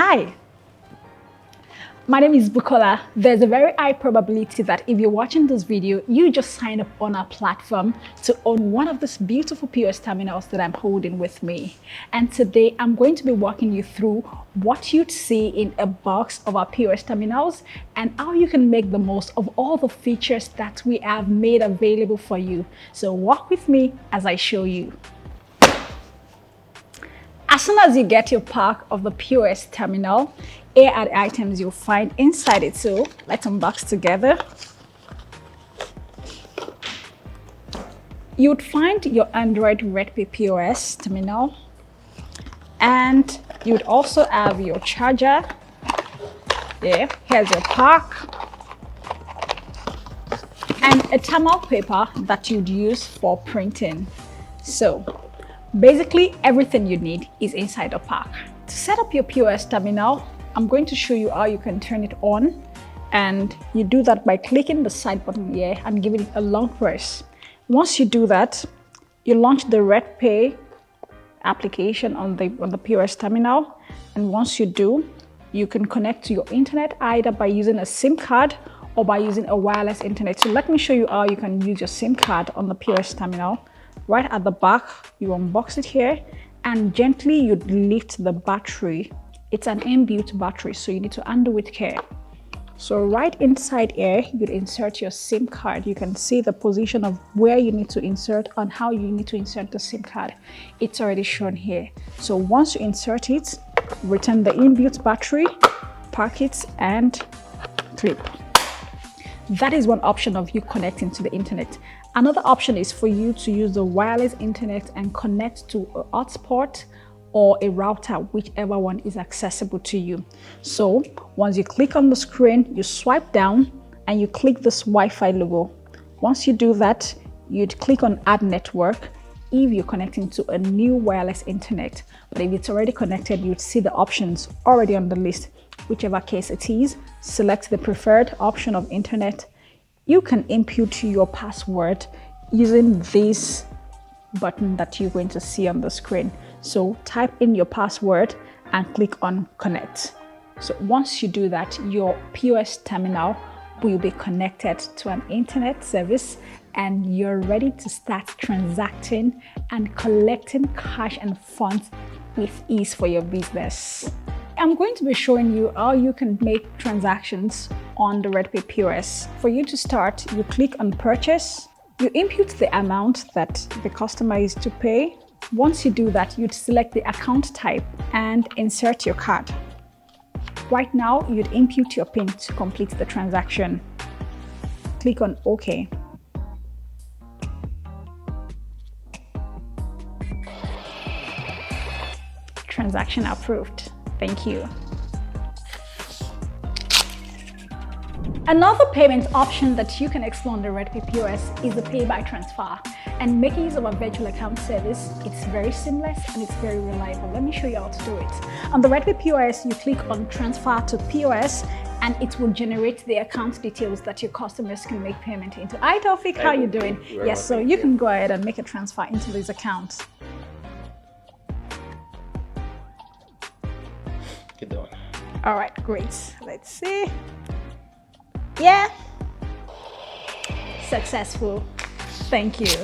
Hi, my name is Bukola. There's a very high probability that if you're watching this video, you just signed up on our platform to own one of these beautiful POS terminals that I'm holding with me. And today I'm going to be walking you through what you'd see in a box of our POS terminals and how you can make the most of all the features that we have made available for you. So walk with me as I show you. As soon as you get your pack of the POS terminal, here are the items you'll find inside it. So let's unbox together. You'd find your Android RedPay POS terminal, and you'd also have your charger. Here's your pack, and a thermal paper that you'd use for printing. So basically everything you need is inside the pack. To set up your POS terminal, I'm going to show you how you can turn it on, and you do that by clicking the side button here and giving it a long press. Once you do that, you launch the RedPay application on the POS terminal, and once you do, you can connect to your internet either by using a SIM card or by using a wireless internet. So let me show you how you can use your SIM card on the POS terminal. Right at the back, you unbox it here and gently you'd lift the battery. It's an inbuilt battery, so you need to undo with care. So right inside here, you'd insert your SIM card. You can see the position of where you need to insert and how you need to insert the SIM card. It's already shown here. So once you insert it, return the inbuilt battery, pack it, and clip. That is one option of you connecting to the internet. Another option is for you to use the wireless internet and connect to a hotspot or a router, whichever one is accessible to you. So once you click on the screen, you swipe down and you click this Wi-Fi logo. Once you do that, you'd click on Add Network if you're connecting to a new wireless internet. But if it's already connected, you'd see the options already on the list. Whichever case it is, select the preferred option of internet. You can input your password using this button that you're going to see on the screen. So type in your password and click on connect. So once you do that, your POS terminal will be connected to an internet service and you're ready to start transacting and collecting cash and funds with ease for your business. I'm going to be showing you how you can make transactions on the RedPay POS. For you to start, you click on purchase. You input the amount that the customer is to pay. Once you do that, you'd select the account type and insert your card. Right now, you'd input your PIN to complete the transaction. Click on OK. Transaction approved. Thank you. Another payment option that you can explore on the RedPay POS is the pay by transfer. And making use of a virtual account service, it's very seamless and it's very reliable. Let me show you how to do it. On the RedPay POS, you click on transfer to POS and it will generate the account details that your customers can make payment into. Hi Taufik, how are you doing? Yes, so you can go ahead and make a transfer into these accounts. Keep going. All right, great. Let's see. Yeah. Successful. Thank you.